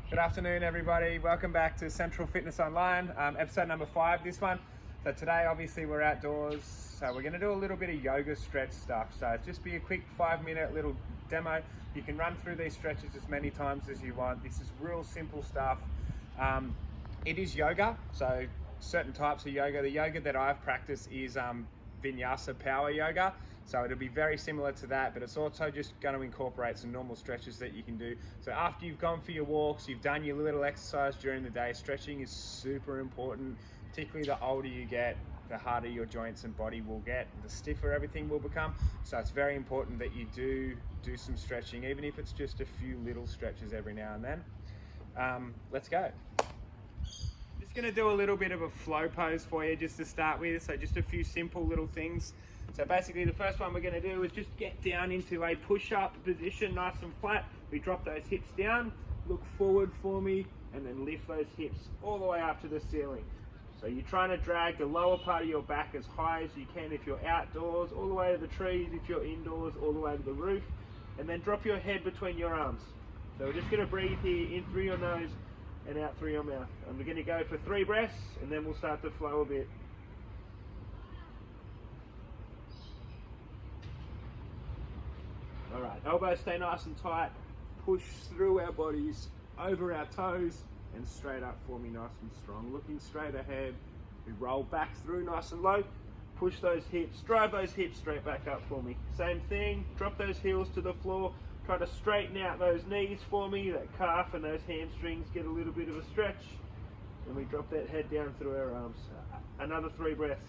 Good afternoon, everybody. Welcome back to Central Fitness Online, episode number 5, this one. So today, obviously, we're outdoors, so we're gonna do a little bit of yoga stretch stuff. So just be a quick 5-minute little demo. You can run through these stretches as many times as you want. This is real simple stuff. It is yoga, so certain types of yoga. The yoga that I've practiced is vinyasa power yoga. So it'll be very similar to that, but it's also just going to incorporate some normal stretches that you can do. So after you've gone for your walks, you've done your little exercise during the day, stretching is super important. Particularly the older you get, the harder your joints and body will get, the stiffer everything will become. So it's very important that you do some stretching, even if it's just a few little stretches every now and then. Let's go. Just going to do a little bit of a flow pose for you just to start with. So just a few simple little things. So basically the first one we're going to do is just get down into a push-up position, nice and flat. We drop those hips down, look forward for me, and then lift those hips all the way up to the ceiling. So you're trying to drag the lower part of your back as high as you can if you're outdoors, all the way to the trees, if you're indoors, all the way to the roof. And then drop your head between your arms. So we're just going to breathe here, in through your nose and out through your mouth. And we're going to go for 3 breaths, and then we'll start to flow a bit. All right, elbows stay nice and tight. Push through our bodies, over our toes, and straight up for me, nice and strong. Looking straight ahead. We roll back through nice and low. Push those hips, drive those hips straight back up for me. Same thing, drop those heels to the floor. Try to straighten out those knees for me, that calf and those hamstrings get a little bit of a stretch. And we drop that head down through our arms. Another 3 breaths.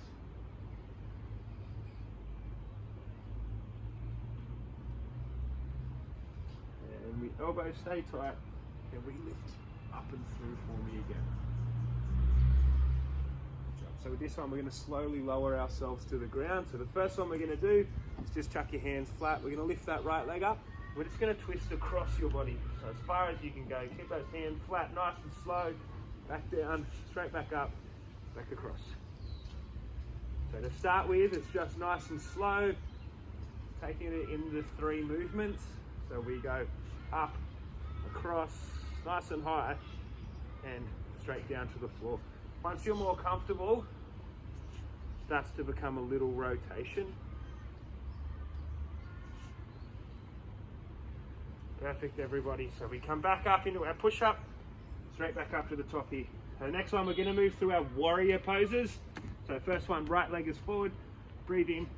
And we elbows stay tight, and we lift up and through for me again. Good job. So with this one, we're going to slowly lower ourselves to the ground. So the first one we're going to do is just chuck your hands flat. We're going to lift that right leg up. We're just going to twist across your body, so as far as you can go. Keep those hands flat, nice and slow. Back down, straight back up, back across. So to start with, it's just nice and slow, taking it into 3 movements. So we go up, across, nice and high, and straight down to the floor. Once you're more comfortable, it starts to become a little rotation. Perfect, everybody. So we come back up into our push-up, straight back up to the top here. So the next one, we're going to move through our warrior poses. So first one, right leg is forward, breathe in,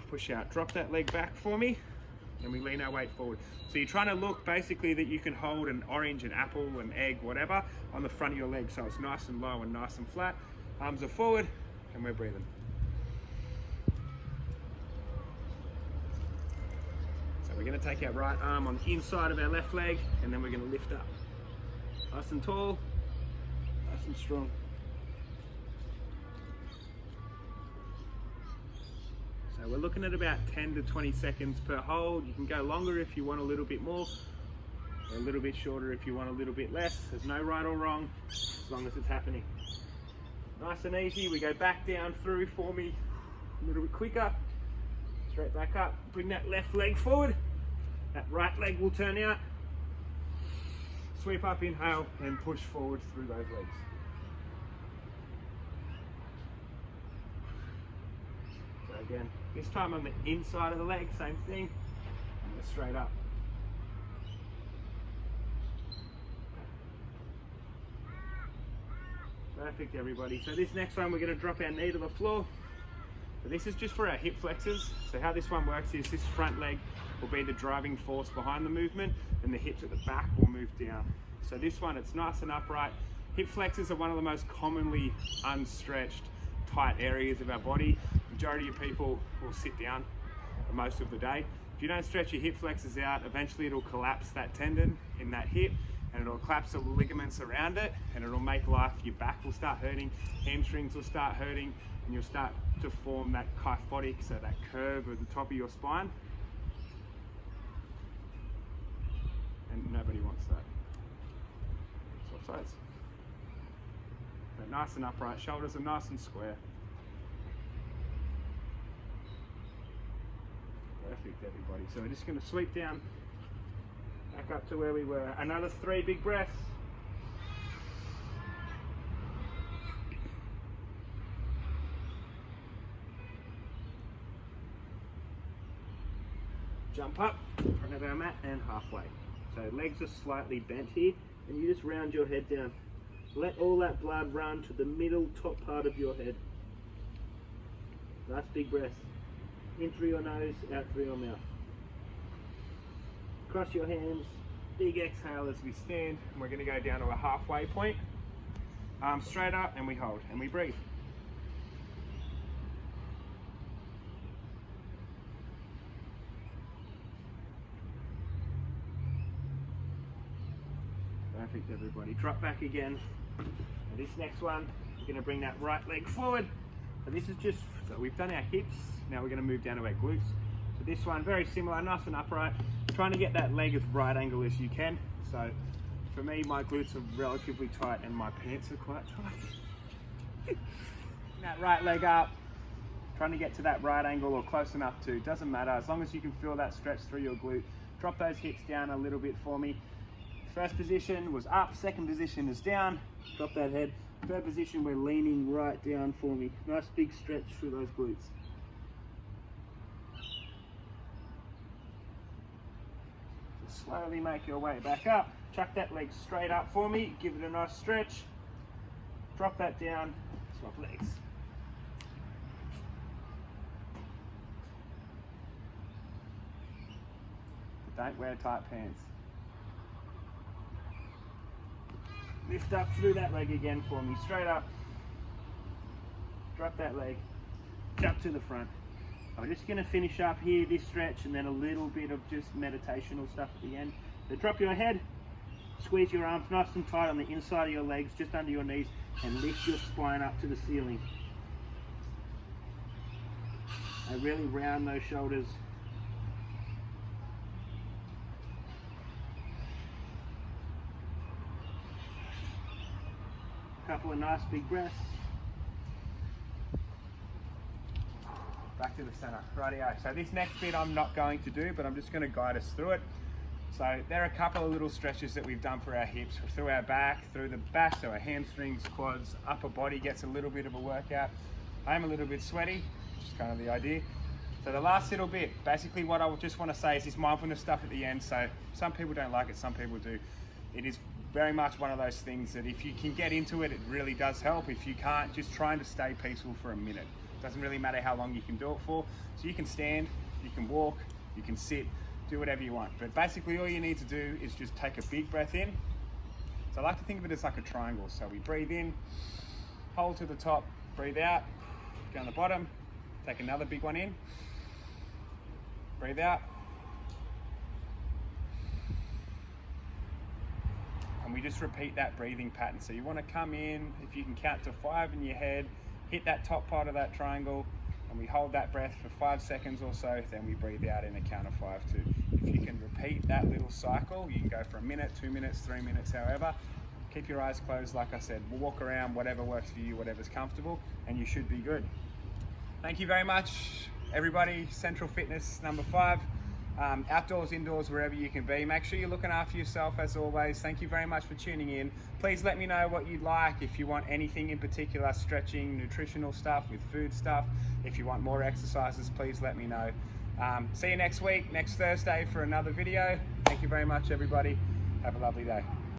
push out, drop that leg back for me, and we lean our weight forward. So you're trying to look basically that you can hold an orange, an apple, an egg, whatever, on the front of your leg, so it's nice and low and nice and flat. Arms are forward, and we're breathing. So we're going to take our right arm on the inside of our left leg, and then we're going to lift up. Nice and tall, nice and strong. So we're looking at about 10 to 20 seconds per hold. You can go longer if you want a little bit more, or a little bit shorter if you want a little bit less. There's no right or wrong, as long as it's happening. Nice and easy. We go back down through for me, a little bit quicker. Straight back up. Bring that left leg forward. That right leg will turn out. Sweep up, inhale, and push forward through those legs. So again, this time on the inside of the leg, same thing, and we're straight up. Perfect, everybody. So this next one, we're going to drop our knee to the floor. So this is just for our hip flexors. So how this one works is this front leg will be the driving force behind the movement, and the hips at the back will move down. So this one, it's nice and upright. Hip flexors are one of the most commonly unstretched, tight areas of our body. Majority of people will sit down for most of the day. If you don't stretch your hip flexors out, eventually it'll collapse that tendon in that hip, and it'll collapse the ligaments around it, and it'll make life, your back will start hurting, hamstrings will start hurting, and you'll start to form that kyphotic, so that curve at the top of your spine. And nobody wants that. Swap sides. So nice and upright, shoulders are nice and square. Perfect, everybody. So we're just going to sweep down, back Back up to where we were. Another 3 big breaths. Jump up in front of our mat and halfway. So legs are slightly bent here, and you just round your head down. Let all that blood run to the middle top part of your head. Last big breath. In through your nose, out through your mouth. Cross your hands, big exhale as we stand, and we're going to go down to a halfway point. Arms straight up, and we hold, and we breathe. Perfect, everybody. Drop back again. And this next one, we're going to bring that right leg forward. So this is just, so we've done our hips, now we're going to move down to our glutes. So this one, very similar, nice and upright. Trying to get that leg as right angle as you can. So for me, my glutes are relatively tight and my pants are quite tight. That right leg up, trying to get to that right angle or close enough to, doesn't matter, as long as you can feel that stretch through your glute. Drop those hips down a little bit for me. First position was up, second position is down. Drop that head. Third position, we're leaning right down for me. Nice big stretch through those glutes. So slowly make your way back up. Chuck that leg straight up for me. Give it a nice stretch. Drop that down. Swap legs. Don't wear tight pants. Lift up through that leg again for me, straight up. Drop that leg, jump to the front. I'm just going to finish up here, this stretch, and then a little bit of just meditational stuff at the end. So drop your head, squeeze your arms nice and tight on the inside of your legs, just under your knees, and lift your spine up to the ceiling. And really round those shoulders. Couple of nice big breaths. Back to the center. Rightio. So this next bit I'm not going to do, but I'm just going to guide us through it. So there are a couple of little stretches that we've done for our hips, through our back, so our hamstrings, quads, upper body gets a little bit of a workout. I'm a little bit sweaty, which is kind of the idea. So the last little bit, basically what I just want to say is this mindfulness stuff at the end. So some people don't like it, some people do. It is very much one of those things that if you can get into it, it really does help. If you can't, just trying to stay peaceful for a minute. Doesn't really matter how long you can do it for. So you can stand, you can walk, you can sit, do whatever you want. But basically all you need to do is just take a big breath in. So I like to think of it as like a triangle. So we breathe in, hold to the top, breathe out, down the bottom, take another big one in, breathe out. And we just repeat that breathing pattern. So you want to come in, if you can count to 5 in your head, hit that top part of that triangle, and we hold that breath for 5 seconds or so, then we breathe out in a count of 5 too. If you can repeat that little cycle, you can go for a minute, 2 minutes, 3 minutes, however. Keep your eyes closed, like I said. We'll walk around, whatever works for you, whatever's comfortable, and you should be good. Thank you very much, everybody. Central Fitness number 5. Outdoors, indoors, wherever you can be. Make sure you're looking after yourself as always. Thank you very much for tuning in. Please let me know what you'd like. If you want anything in particular, stretching, nutritional stuff, with food stuff. If you want more exercises, please let me know. See you next week, next Thursday for another video. Thank you very much, everybody. Have a lovely day.